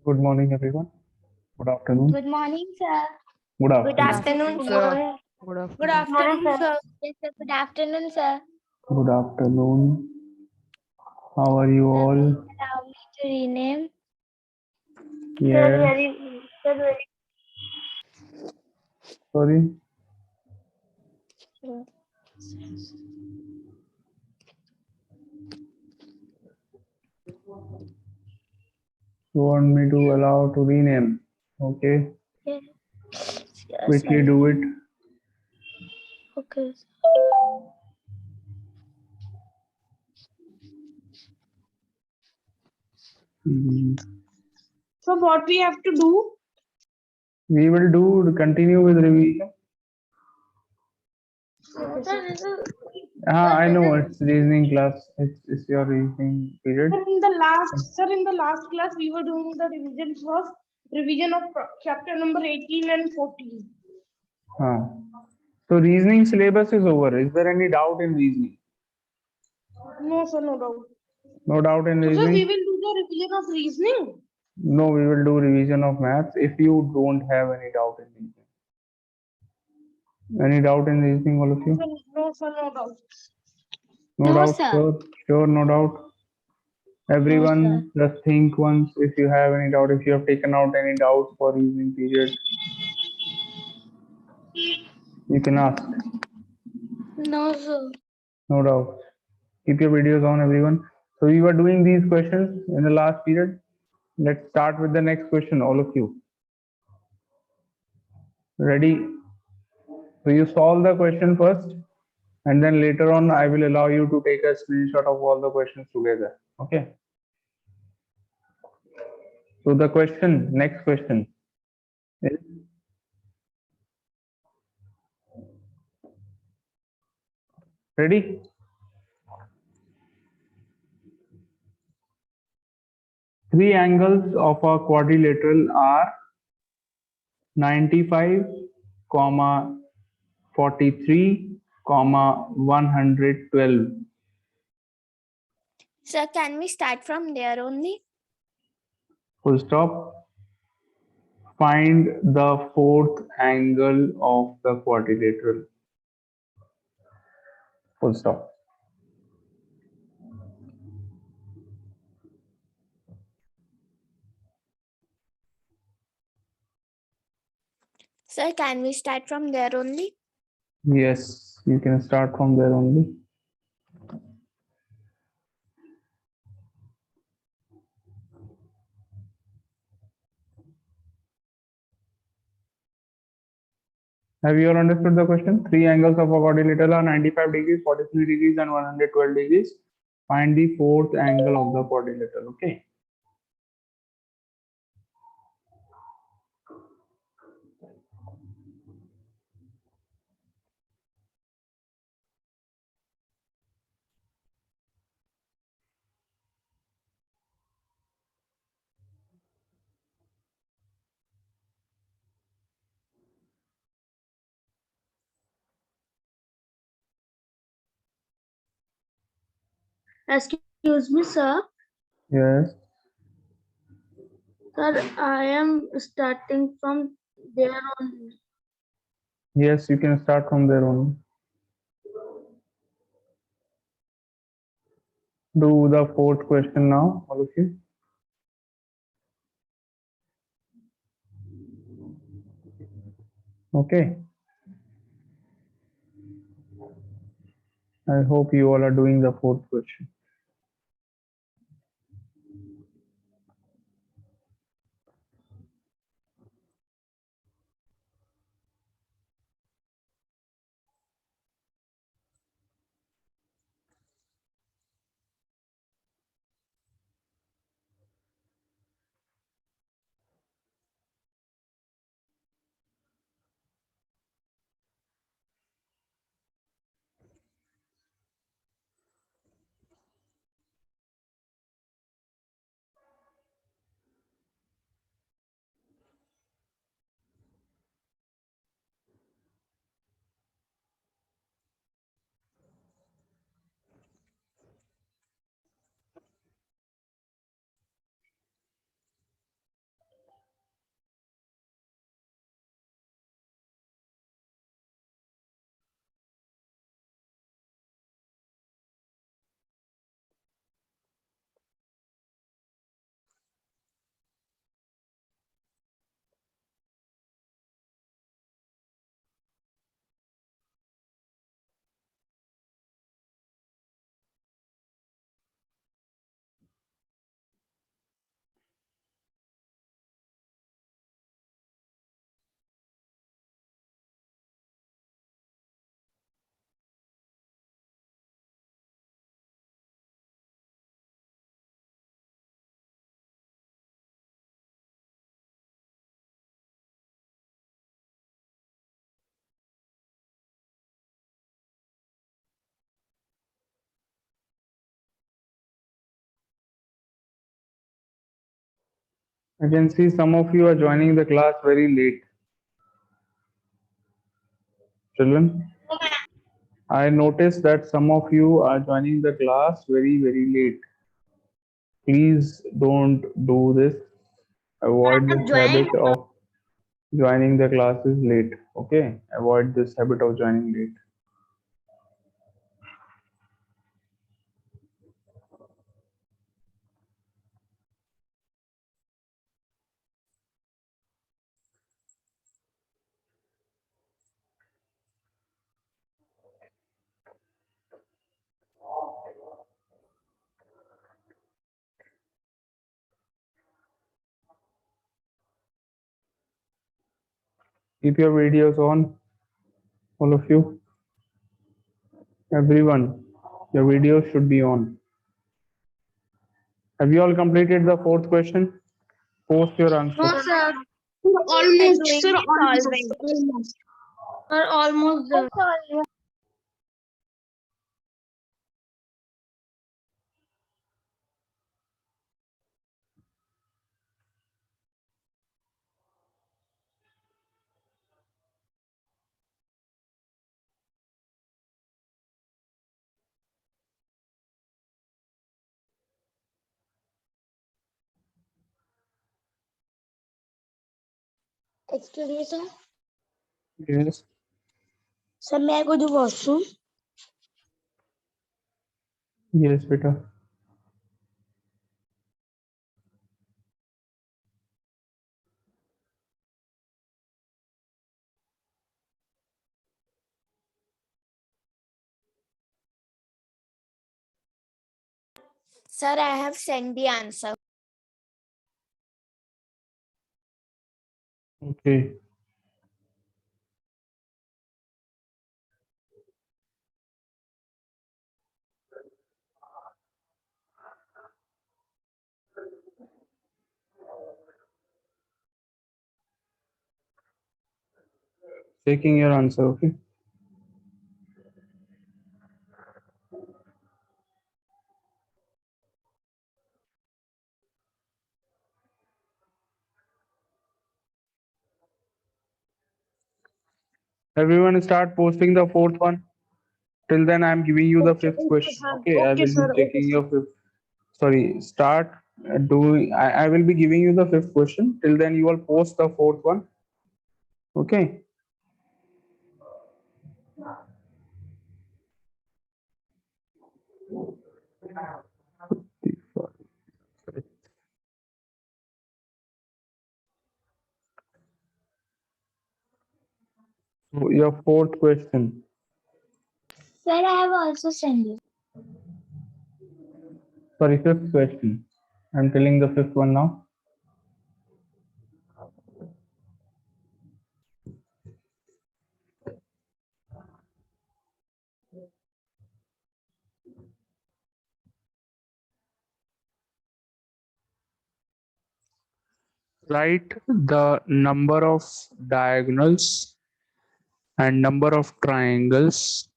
Good morning, everyone. Good afternoon. Good morning, sir. Good Good afternoon. afternoon, sir. Good Good afternoon. afternoon, sir. Yes, sir. Good afternoon, sir. Good afternoon. How are you Sir, all? please allow me to rename. Yes. Sorry. You want me to allow to rename? Okay. Yes, yes, Quickly sir. do it. Okay. Mhm. So what we have to do? We will continue with revision. I know it's reasoning class. It's your reasoning period. In the last class we were doing the revision of chapter number 18 and 14. Huh. So reasoning syllabus is over. Is there any doubt in reasoning? No, sir, no doubt. No doubt in So sir, we reasoning? will do the revision of reasoning. No, we will do revision of maths if you don't have any doubt in reasoning. Any doubt in reasoning, all of you? No, sir, no doubt. No No, doubt, sir. sure, no doubt. Everyone, sir. just think once if you have any doubt, if you have taken out any doubts for reasoning period, you can ask. No, sir. No doubt. Keep your videos on, everyone. So we were doing these questions in the last period. Let's start with the next question, all of you. Ready? So you solve the question first, and then later on I will allow you to take a screenshot of all the questions together. Okay. So the question, next question is, ready? Three angles of a quadrilateral are 95, 43, 112. Sir, can we start from there only? Full stop. Find the fourth angle of the quadrilateral. Full stop. Sir, can we start from there only? Yes, you can start from there only. Have you all understood the question? Three angles of a quadrilateral are 95 degrees, 43 degrees, and 112 degrees. Find the fourth angle of the quadrilateral. Okay. Excuse me, sir. Yes. Sir, I am starting from there only. Yes, you can start from there only. Do the fourth question now, all of you. Okay. I hope you all are doing the fourth question. I can see some of you are joining the class very late. Children, I noticed that some of you are joining the class very, very late. Please don't do this. Avoid this habit of joining the classes late. Okay, avoid this habit of joining late. Keep your videos on, all of you. Everyone, your videos should be on. Have you all completed the fourth question? Post your answer. No, sir. I'm Almost, doing sir. the Almost. solving. Almost. Sir, almost there. Excuse me, sir. Yes. Sir, may I go to washroom? Yes, beta. Sir, I have sent the answer. Okay. Checking your answer. Okay. Everyone start posting the fourth one. Till then, I'm giving you the fifth question. Okay, I Okay, will sir. be checking your fifth. Sorry, start doing. I will be giving you the fifth question. Till then, you will post the fourth one. Okay. So your fourth question. Sir, I have also sent you. Sorry, fifth question. I'm telling the fifth one now. Write the number of diagonals and number of triangles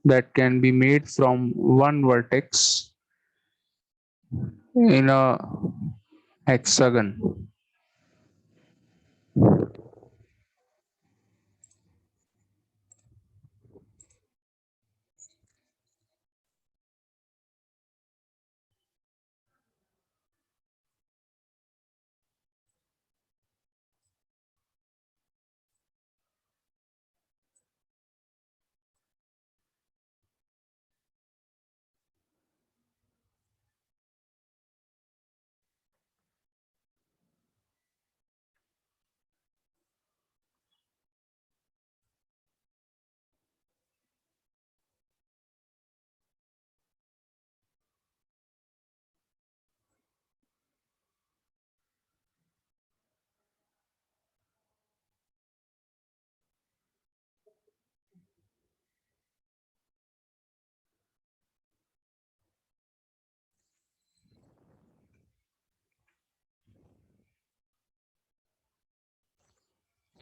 that can be made from one vertex in a hexagon.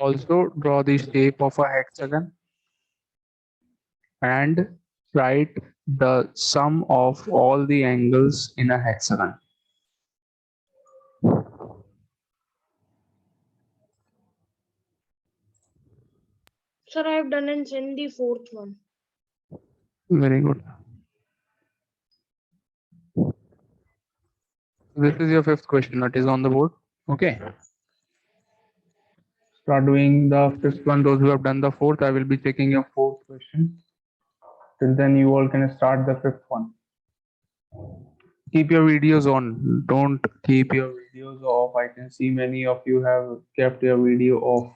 Also draw the shape of a hexagon and write the sum of all the angles in a hexagon. Sir, I have done and sent the fourth one. Very good. This is your fifth question that is on the board. Okay. Start doing the fifth one. Those who have done the fourth, I will be taking your fourth question. Till then, you all can start the fifth one. Keep your videos on. Don't keep your videos off. I can see many of you have kept your video off.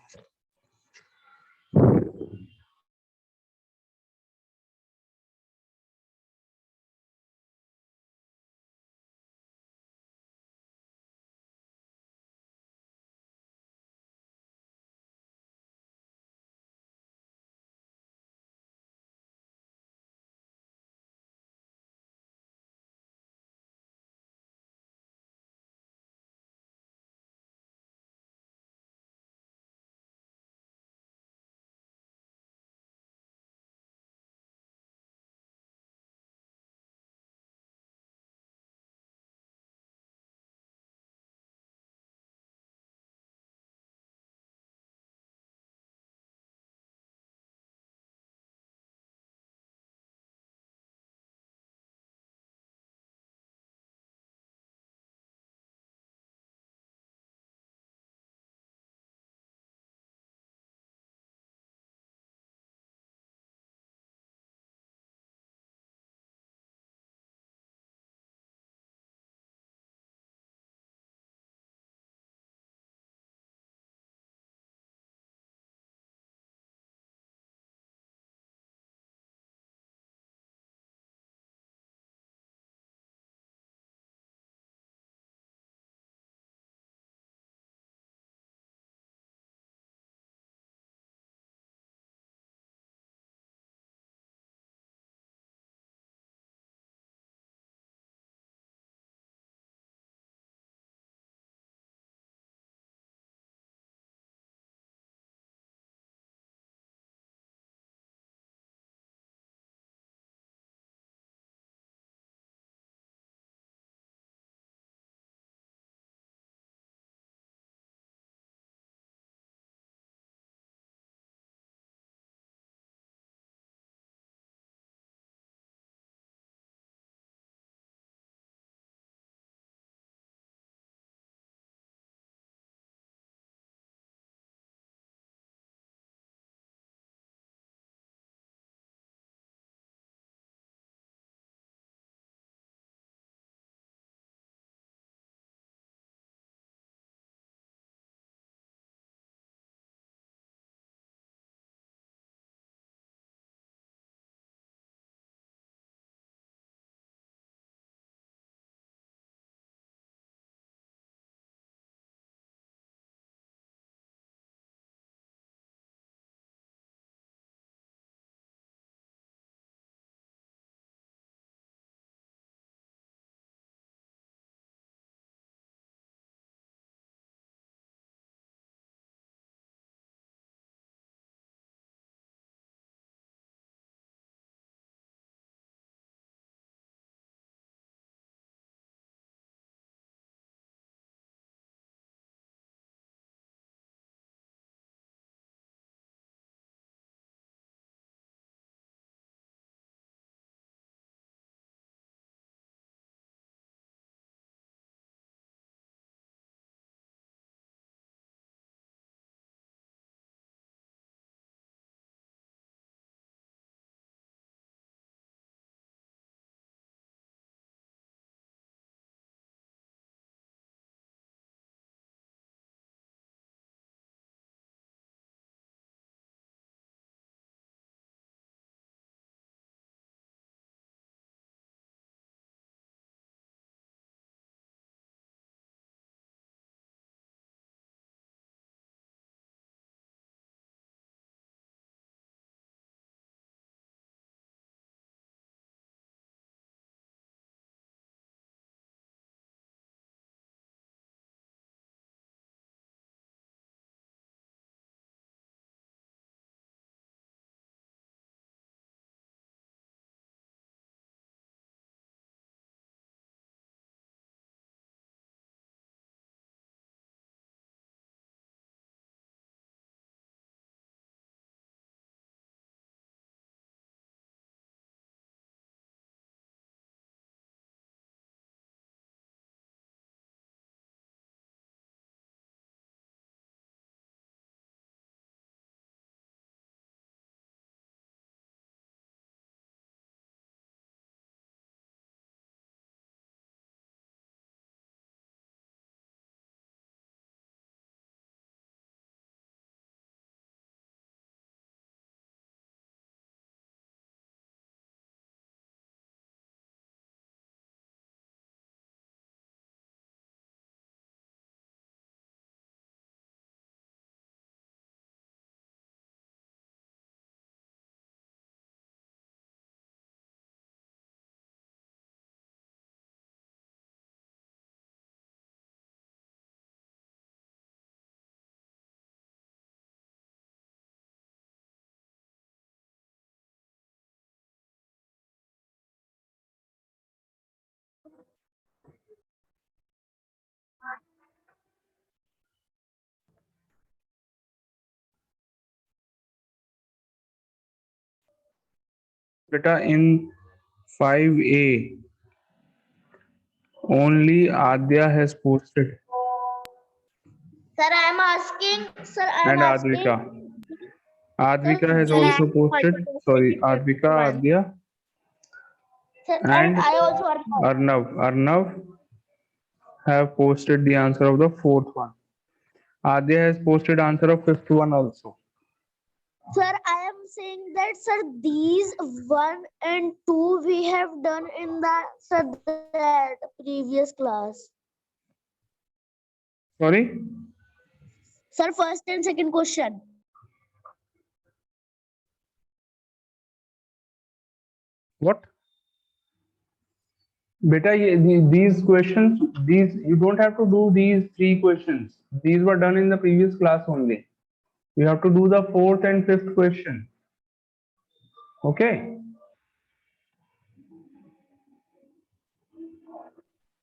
Beta, in 5A, only Adya has posted Sir, I am asking. Sir, I am and asking. Advika. Advika has Sir, also I posted. also Sorry, posted Advika, one. Adya, Sir, and I also are. Arnav. Arnav have posted the answer of the fourth one. Adya has posted answer of fifth one also. Sir, I am saying that, sir, these 1 and 2 we have done in the, sir, that previous class. Sorry? Sir, first and second question. What? Beta, these questions, these you don't have to do these three questions. These were done in the previous class only. You have to do the fourth and fifth question. Okay?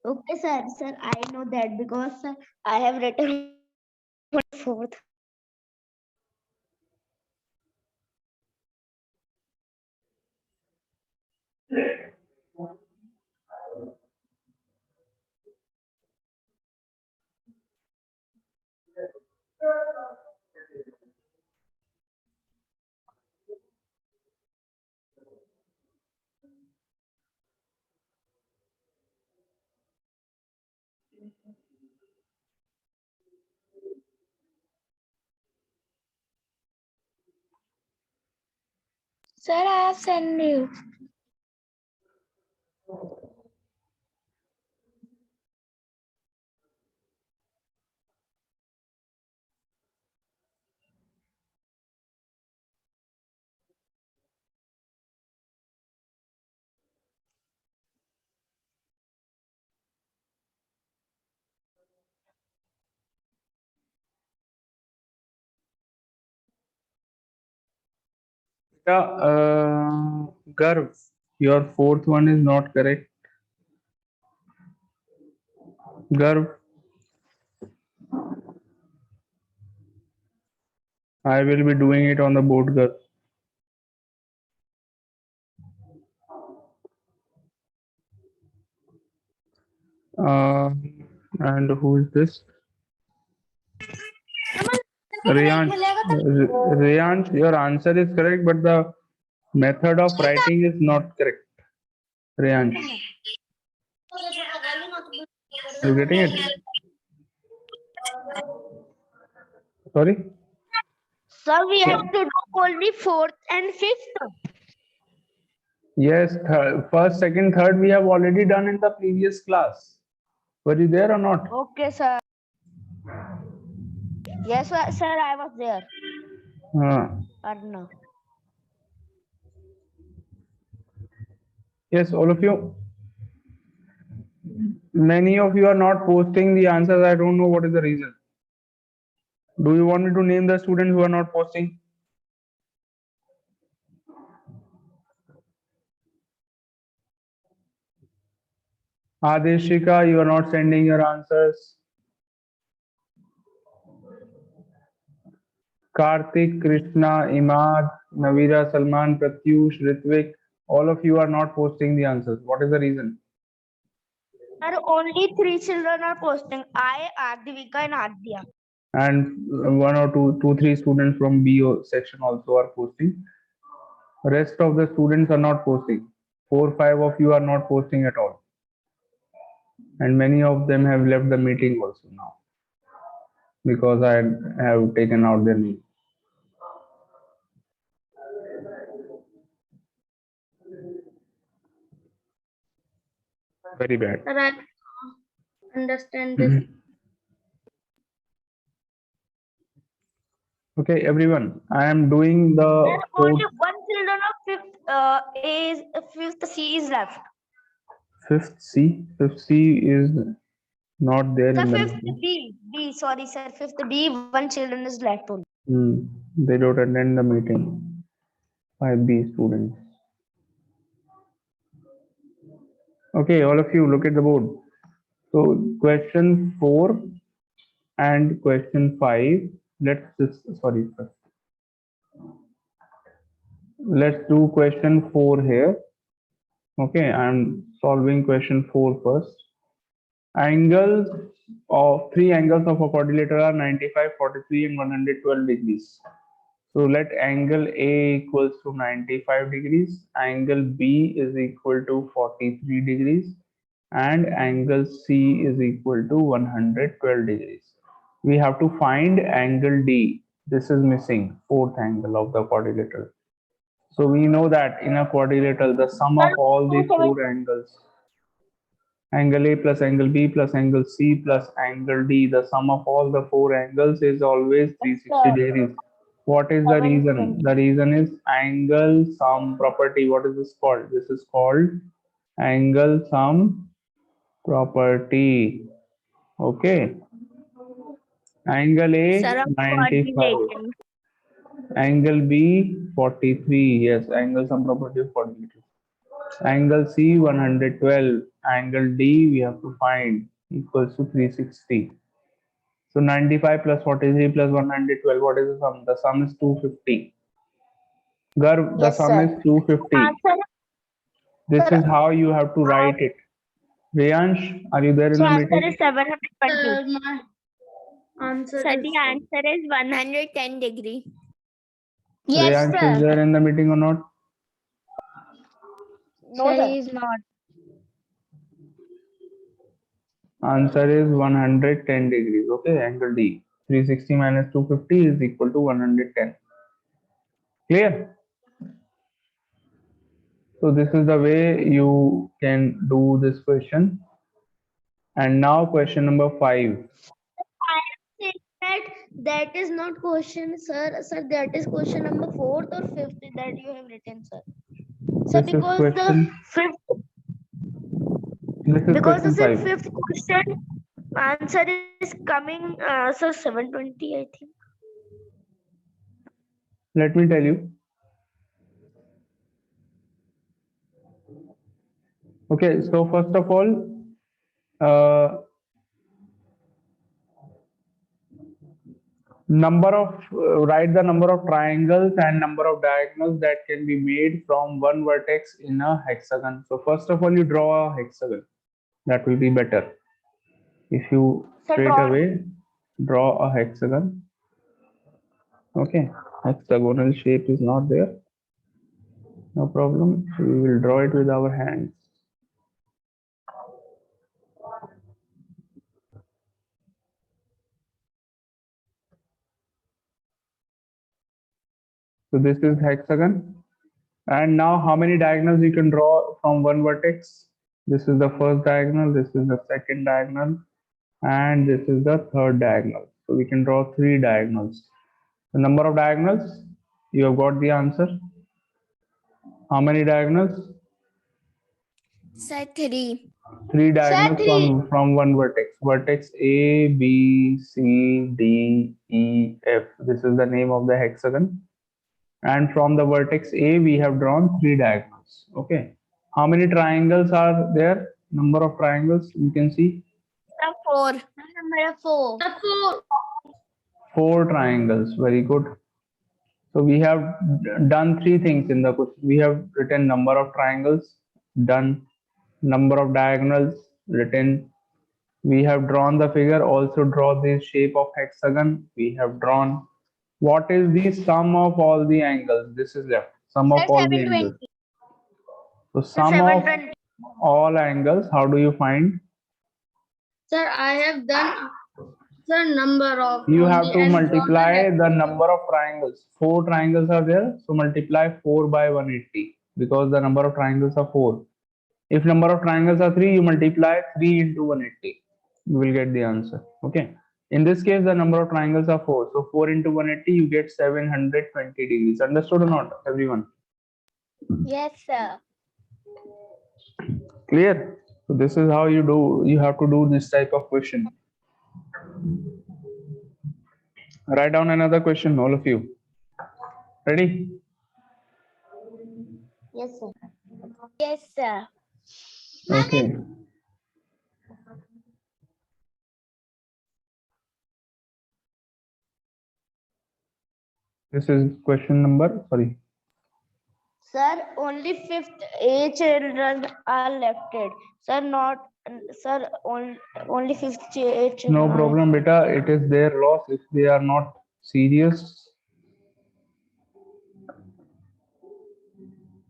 Okay, sir. Sir, I know that because, sir, I have written fourth. Sir, I have sent you. Beta, Garv, your fourth one is not correct. Garv, I will be doing it on the board, Garv. And who is this? Riyansh. Riyansh, your answer is correct, but the method of writing is not correct. Riyansh, are you getting it? Sorry? Sir, we have to do only fourth and fifth. Yes, first, second, third, we have already done in the previous class. Were you there or not? Okay, sir. Yes, sir, I was there. Or no? Yes, all of you. Many of you are not posting the answers. I don't know what is the reason. Do you want me to name the students who are not posting? Adeshika, you are not sending your answers. Karthik, Krishna, Imad, Navira, Salman, Pratyush, Ritvik, all of you are not posting the answers. What is the reason? Sir, only 3 children are posting. I, Advika, and Adya. And one or two, three students from B section also are posting. Rest of the students are not posting. 4, 5 of you are not posting at all. And many of them have left the meeting also now because I have taken out their name. Very bad. Sir, I understand this. Okay, everyone, I am doing the Sir, only one children of fifth C is left. fifth C. Fifth C is not there Sir, in the fifth meeting. D. Sorry, sir. Fifth D. One children is left only. They don't attend the meeting. 5B students. Okay, all of you look at the board. So question 4 and question 5. Let's just let's do question 4 here. Okay, I'm solving question 4 first. Angles of three angles of a quadrilateral are 95, 43, and 112 degrees. So let angle A equals to 95 degrees, angle B is equal to 43 degrees, and angle C is equal to 112 degrees. We have to find angle D. This is missing, fourth angle of the quadrilateral. So we know that in a quadrilateral, the sum of all the four angles, angle A plus angle B plus angle C plus angle D, the sum of all the four angles is always 360 degrees. What is the reason? The reason is angle sum property. What is this called? This is called angle sum property. Okay. Angle A Sir, of 95. quadrilateral. Angle B 43. Yes, angle sum property of quadrilateral. Angle C 112. Angle D we have to find equals to 360. So 95 plus 43 plus 112. What is the sum? The sum is 250. Garv, the Yes, sum sir. is 250. Answer, This sir, is how you have to write it. Riyansh, are you there in so the answer meeting? is 720. My answer Sir, is the answer is 110 degree. Riyansh is there in the meeting or not? No, sir, he is not. Answer is 110 degrees. Okay, angle D. 360 minus 250 is equal to 110. Clear? So this is the way you can do this question. And now question number 5. I am saying that is not question, sir. Sir, that is question number 4th or 5th that you have written, sir. Sir, This is because the question. fifth, This is because question this in 5. fifth question, answer is coming, sir, 720, I think. Let me tell you. Okay, so first of all, write the number of triangles and number of diagonals that can be made from one vertex in a hexagon. So first of all, you draw a hexagon. That will be better. If you Sir, straight draw. away draw a hexagon. Okay, hexagonal shape is not there. No problem. We will draw it with our hands. So this is hexagon. And now how many diagonals you can draw from one vertex? This is the first diagonal, this is the second diagonal, and this is the third diagonal. So we can draw 3 diagonals. The number of diagonals, you have got the answer. How many diagonals? Sir, 3. 3 diagonals from one vertex. Vertex A, B, C, D, E, F. This is the name of the hexagon. And from the vertex A, we have drawn 3 diagonals. Okay. How many triangles are there? Number of triangles you can see. 4. Number 4. 4 triangles. Very good. So we have done 3 things in the question. We have written number of triangles, done number of diagonals, written. We have drawn the figure, also draw the shape of hexagon. We have drawn. What is the sum of all the angles? This is left. Sum of all the angles. So sum of all angles, how do you find? Sir, I have done number of. You have to multiply the number of triangles. 4 triangles are there, so multiply 4 by 180 because the number of triangles are 4. If number of triangles are 3, you multiply 3 into 180. You will get the answer. Okay. In this case, the number of triangles are 4. So 4 into 180, you get 720 degrees. Understood or not, everyone? Yes, sir. Clear? So this is how you have to do this type of question. Write down another question, all of you. Ready? Yes, sir. Yes, sir. Okay. This is question number, sorry. Sir, only fifth A children are lefted. Sir, not sir. Only fifth A No children. problem, beta. It is their loss if they are not serious.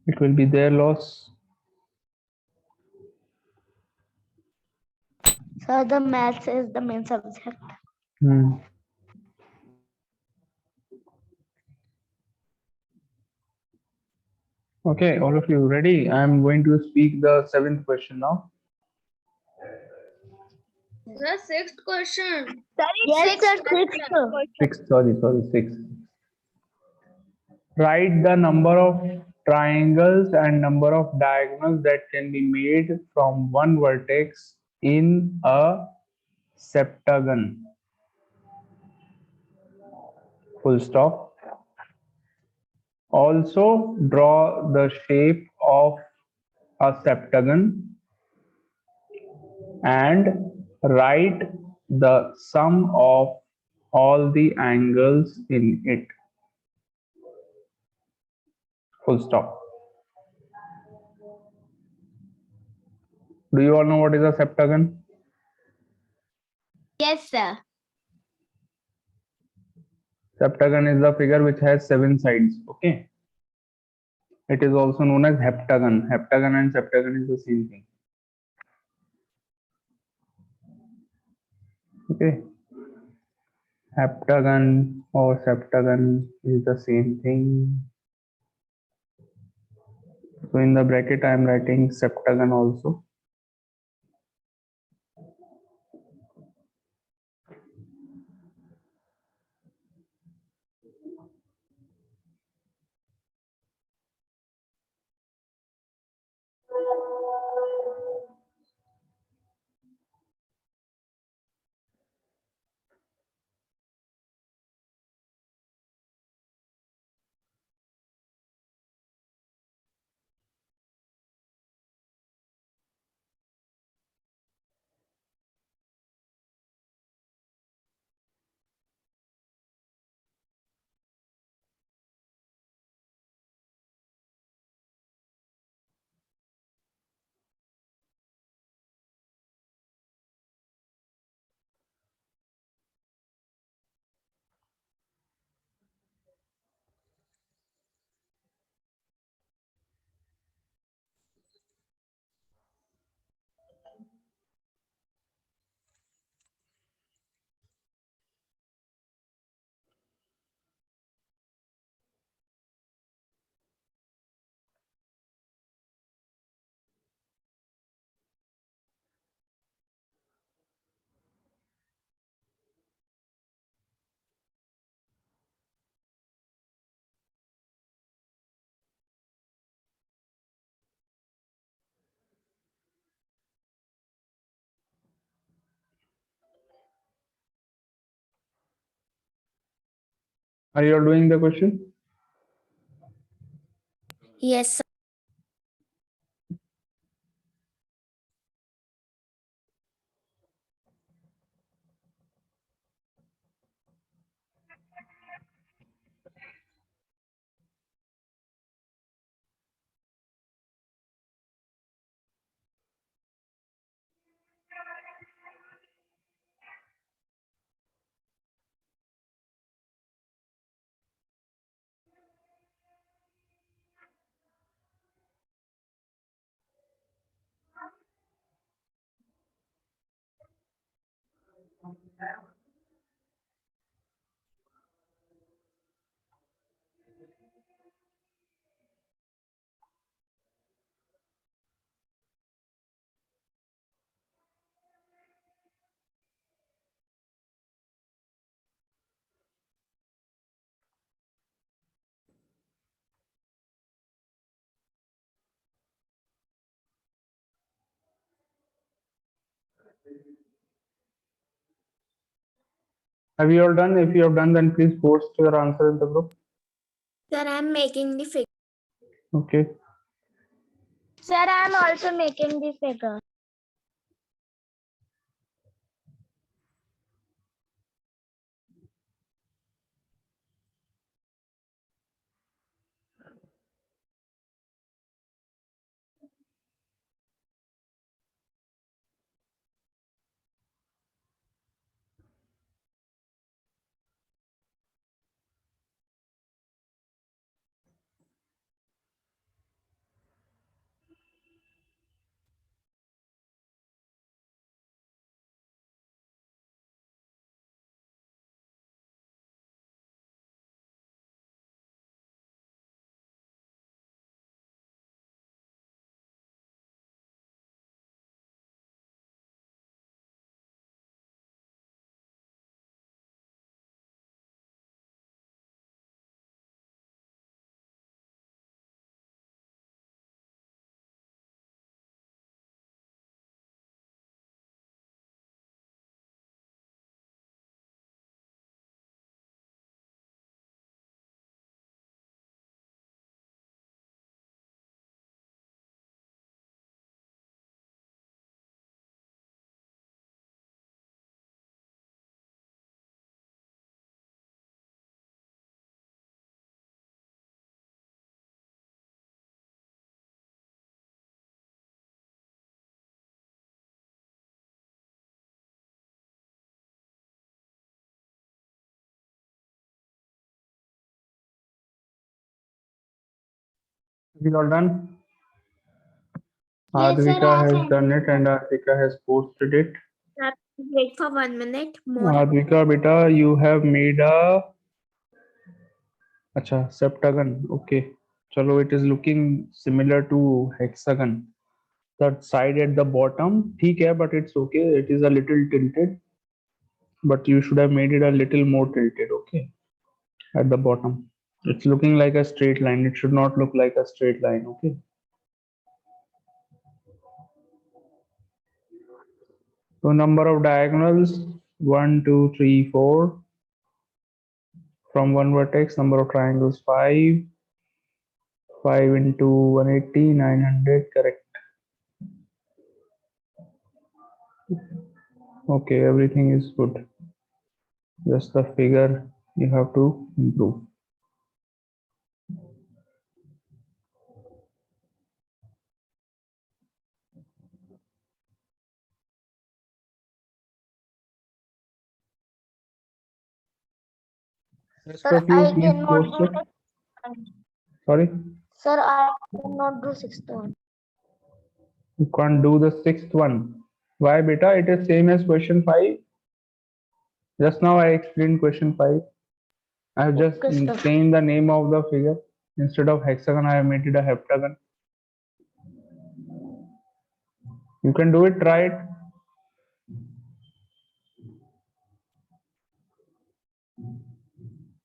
It will be their loss. Sir, the maths is the main subject. Hmm. Okay, all of you ready? I am going to speak the seventh question now. The sixth question. Yes, sir. Sixth. Sixth, sorry, sixth. Write the number of triangles and number of diagonals that can be made from one vertex in a septagon. Full stop. Also draw the shape of a septagon and write the sum of all the angles in it. Full stop. Do you all know what is a septagon? Yes, sir. Septagon is the figure which has 7 sides. Okay. It is also known as heptagon. Heptagon and septagon is the same thing. Okay. Heptagon or septagon is the same thing. So in the bracket I am writing septagon also. Are you all doing the question? Yes, sir. Have you all done? If you have done, then please post your answer in the group. Sir, I'm making the figure. Okay. Sir, I am also making the figure. Is it all done? Yes, sir, Advika I has have done it and Advika has posted it. Wait for 1 minute more. Advika, beta, you have made a acha septagon. Okay. Chalo, it is looking similar to hexagon. The side at the bottom, ठीक है, but it's okay. It is a little tilted, but you should have made it a little more tilted. Okay, at the bottom, it's looking like a straight line. It should not look like a straight line. Okay. So number of diagonals 1, 2, 3, 4 from one vertex. Number of triangles 5. 5 into 180, 900. Correct. Okay, everything is good. Just the figure you have to improve. Rest Sir, of you, I please cannot post do it. Sorry, Sir, I cannot do sixth one. you can't do the sixth one. Why, beta? It is same as question 5. Just now I explained question 5. I have just Okay, sir. changed the name of the figure. Instead of hexagon, I have made it a heptagon. You can do it, try it.